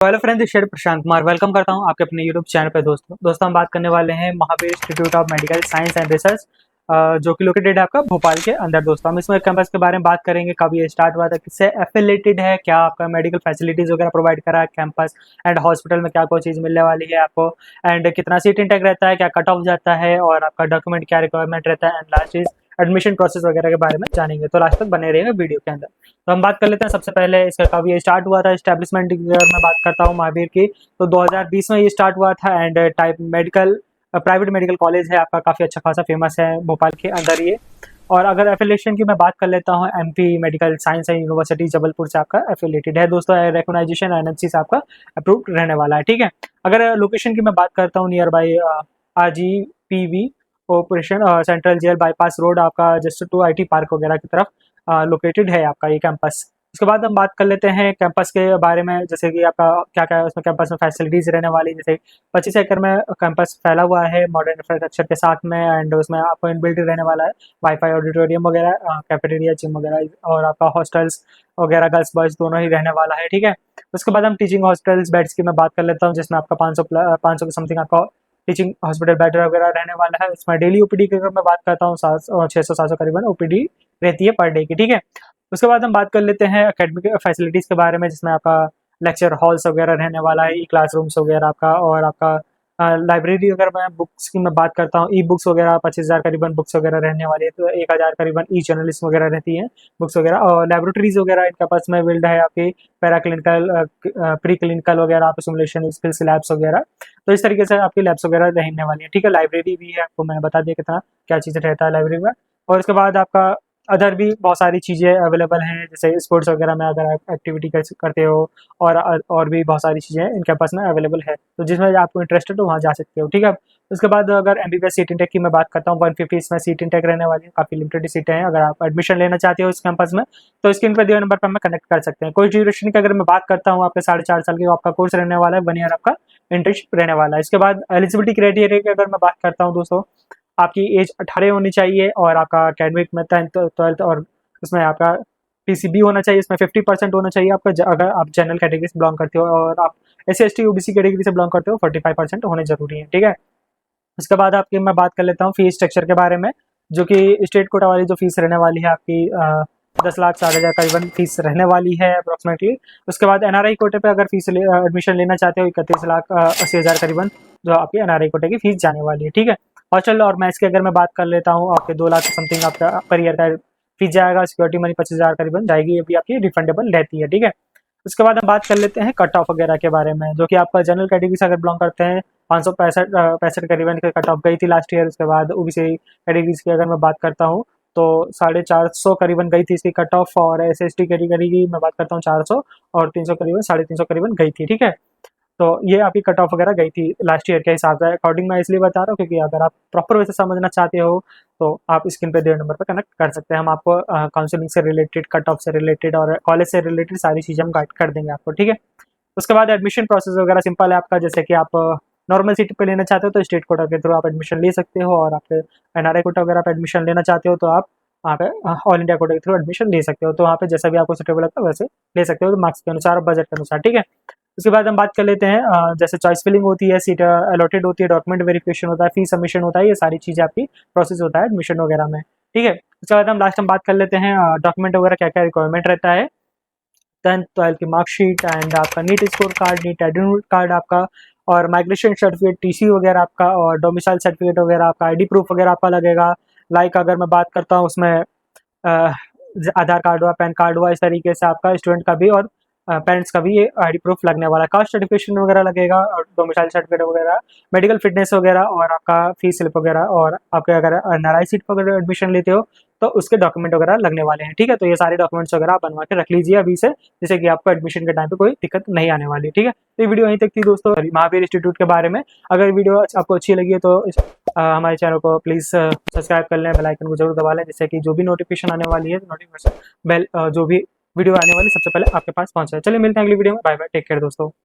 Hello friends, शेर Prashant Kumar welcome करता हूं आपके अपने यूट्यूब चैनल पे। दोस्तों हम बात करने वाले हैं Mahavir institute of medical science and research, जो कि लोकेटेड है आपका भोपाल के अंदर। दोस्तों हम इसमें कैंपस के बारे में बात करेंगे, कब ये स्टार्ट हुआ था, किससे एफिलेटेड है, क्या आपका मेडिकल फैसिलिटीज वगैरह प्रोवाइड करा है कैंपस एंड हॉस्पिटल में, क्या कोई चीज़ मिलने वाली है आपको, एंड कितना सीट इंटेक रहता है, क्या कट ऑफ जाता है, और आपका डॉक्यूमेंट क्या रिक्वायरमेंट रहता है, एंड लास्ट चीज एडमिशन प्रोसेस वगैरह के बारे में जानेंगे। तो लास्ट तक बने रहेगा वीडियो के अंदर। तो हम बात कर लेते हैं सबसे पहले इसका कब ये स्टार्ट हुआ था। एस्टेब्लिशमेंट की अगर मैं बात करता हूँ महावीर की, तो 2020 में ये स्टार्ट हुआ था। And type medical private medical college है आपका, काफ़ी अच्छा खासा फेमस है भोपाल के अंदर ये। और अगर एफिलिएशन की मैं बात कर लेता हूँ, MP medical science and university Jabalpur से आपका एफिलेटेड है दोस्तों। रिकॉग्नाइजेशन एनएमसी से आपका अप्रूव्ड रहने वाला है, ठीक है। अगर लोकेशन की मैं बात करता हूँ, nearby RGPV operation central jail bypass road आपका, जस्ट टू IT पार्क वगैरह की तरफ लोकेटेड है आपका ये कैंपस। उसके बाद हम बात कर लेते हैं कैंपस के बारे में, जैसे कि आपका क्या क्या है उसमें कैंपस में फैसिलिटीज रहने वाली। जैसे 25 एकड़ में कैंपस फैला हुआ है मॉडर्न इंफ्रास्ट्रक्चर के साथ में, एंड उसमें आपको इनबिल्ट रहने वाला है वाईफाई, ऑडिटोरियम वगैरह, कैफेटेरिया, जिम वगैरह, और आपका हॉस्टल्स वगैरह गर्ल्स बॉयज दोनों ही रहने वाला है, ठीक है। उसके बाद हम टीचिंग हॉस्टल्स बेड्स की मैं बात कर लेता हूँ, जिसमें आपका 500 के समथिंग आपका टीचिंग हॉस्पिटल बेड वगैरह रहने वाला है। इसमें डेली OPD की अगर मैं बात करता हूँ, 600-700 करीबन OPD रहती है पर डे की, ठीक है। उसके बाद हम बात कर लेते हैं एकेडमिक फैसिलिटीज़ के बारे में, जिसमें आपका लेक्चर हॉल्स वगैरह रहने वाला है, क्लासरूम्स वगैरह आपका, और आपका लाइब्रेरी। अगर मैं बुक्स की मैं बात करता हूँ, ई बुक्स वगैरह 25,000 करीबन बुक्स वगैरह रहने वाली है, तो 1,000 करीबन ई जर्नलिस्ट वगैरह रहती हैं बुक्स वगैरह। और लेबोरेटरीज वगैरह इनके पास में बिल्ड है आपकी, पैरा क्लिनिकल, प्री क्लिनिकल वगैरह, आप सिमुलेशन स्किल्स लैब्स वगैरह। तो इस तरीके से आपकी लैब्स वगैरह रहने वाली है, ठीक है। लाइब्रेरी भी है, आपको मैंने बता दिया कितना क्या चीज़ें रहता है लाइब्रेरी में। और उसके बाद आपका अदर भी बहुत सारी चीज़ें अवेलेबल हैं, जैसे स्पोर्ट्स वगैरह में अगर आप एक्टिविटी करते हो, और भी बहुत सारी चीज़ें इनके पास में अवेलेबल है, तो जिसमें आपको इंटरेस्टेड हो वहाँ जा सकते हो, ठीक है। उसके बाद अगर MBBS सीट इंटेक की मैं बात करता हूँ, 150 इसमें सीट इंटेक रहने वाली है, काफ़ी लिमिटेड सीटें हैं। अगर आप एडमिशन लेना चाहते हो इस कैंपस में, तो स्क्रीन पर दिए नंबर पर हमें कनेक्ट कर सकते हैं। कोई ड्यूरेशन की अगर मैं बात करता हूँ, आपके 4.5 साल की आपका कोर्स रहने वाला है, 1 ईयर आपका इंटर्नशिप रहने वाला है। इसके बाद एलिजिबिलिटी क्राइटेरिया की अगर मैं बात करता हूँ दोस्तों, आपकी एज 18 होनी चाहिए, और आपका अकेडमिक में 10th 12th, और उसमें आपका PCB होना चाहिए, इसमें 50% होना चाहिए आपका। अगर आप जनरल कैटेगरी से बिलोंग करते हो, और आप SC ST OBC कैटेगरी से बिलोंग करते हो, 45% होने जरूरी है, ठीक है। उसके बाद आपकी मैं बात कर लेता हूँ फीस स्ट्रक्चर के बारे में, जो कि स्टेट कोटा वाली जो फीस रहने वाली है आपकी, 10,60,000 करीबन फीस रहने वाली है अप्रोक्सीमेटली। उसके बाद NRI कोटे पे अगर फीस एडमिशन लेना चाहते हो, 31,80,000 करीबन जो आपकी NRI कोटे की फीस जाने वाली है, ठीक है। हॉस्टल और मैथ्स की अगर मैं बात कर लेता हूँ, आपके 2 लाख समथिंग आपका पर ईयर का फीस जाएगा। सिक्योरिटी मनी 25,000 करीबन जाएगी, ये भी आपकी रिफंडेबल रहती है, ठीक है। उसके बाद हम बात कर लेते हैं कट ऑफ वगैरह के बारे में, जो कि आपका जनरल कैटेगरी से अगर बिलोंग करते हैं, 565 करीबन की कट ऑफ गई थी लास्ट ईयर। उसके बाद OBC कैटेगरीज की अगर मैं बात करता हूँ, तो 450 करीबन गई थी इसकी कट ऑफ, और SC ST कैटेगरी की मैं बात करता हूँ 400, और 300 करीबन 350 करीबन गई थी, ठीक है। तो ये आपकी कट ऑफ वगैरह गई थी लास्ट ईयर के हिसाब से अकॉर्डिंग। मैं इसलिए बता रहा हूँ क्योंकि अगर आप प्रॉपर वैसे समझना चाहते हो, तो आप स्क्रीन पे दिए नंबर पर कनेक्ट कर सकते हैं। हम आपको काउंसलिंग से रिलेटेड, कट ऑफ से रिलेटेड, और कॉलेज से रिलेटेड सारी चीज़ें हम गाइड कर देंगे आपको, ठीक है। उसके बाद एडमिशन प्रोसेस वगैरह सिंपल है आपका, जैसे कि आप नॉर्मल सीट पे लेना चाहते हो तो स्टेट कोटा के थ्रू आप एडमिशन ले सकते हो, और आपके NRI कोटा वगैरह पे एडमिशन लेना चाहते हो तो आप वहाँ पे ऑल इंडिया कोटा के थ्रू एडमिशन ले सकते हो। तो वहाँ पे जैसा भी आपको सुटेबल लगता है वैसे ले सकते हो, मार्क्स के अनुसार और बजट के अनुसार, ठीक है। उसके बाद हम बात कर लेते हैं, जैसे चॉइस फिलिंग होती है, सीट अलॉटेड होती है, डॉक्यूमेंट वेरिफिकेशन होता है, फी सबमिशन होता है, ये सारी चीज़ें आपकी प्रोसेस होता है एडमिशन वगैरह में, ठीक है। उसके बाद हम लास्ट में बात कर लेते हैं डॉक्यूमेंट वगैरह क्या क्या रिक्वायरमेंट रहता है। 10th 12th की मार्कशीट, एंड आपका NEET score card, NEET admit card आपका, और माइग्रेशन सर्टिफिकेट, TC वगैरह आपका, और डोमिसाइल सर्टिफिकेट वगैरह आपका, ID प्रूफ वगैरह आपका लगेगा। लाइक अगर मैं बात करता हूँ उसमें आधार कार्ड हुआ, पैन कार्ड हुआ, इस तरीके से आपका स्टूडेंट का भी और पेरेंट्स का भी ये ID प्रूफ लगने वाला है। कास्ट सर्टिफिकेशन वगैरह लगेगा, और डोमिसाइल सर्टिफिकेट वगैरह, मेडिकल फिटनेस वगैरह, और आपका फीस स्लिप वगैरह, और आपके अगर NRI सीट पर अगर एडमिशन लेते हो तो उसके डॉक्यूमेंट वगैरह लगने वाले हैं, ठीक है। तो ये सारे डॉक्यूमेंट्स वगैरह आप बनवा के रख लीजिए अभी से, जिससे कि आपको एडमिशन के टाइम पे कोई दिक्कत नहीं आने वाली, ठीक है। तो ये वीडियो यहीं तक थी दोस्तों महावीर इंस्टीट्यूट के बारे में। अगर वीडियो आपको अच्छी लगी है तो हमारे चैनल को प्लीज़ सब्सक्राइब कर लें, बेल आइकन को जरूर दबा लें, जिससे कि जो भी नोटिफिकेशन आने वाली है, नोटिफिकेशन बेल जो भी वीडियो आने वाली सबसे पहले आपके पास पहुंचे। चलिए मिलते हैं अगली वीडियो में, बाय बाय, टेक केयर दोस्तों।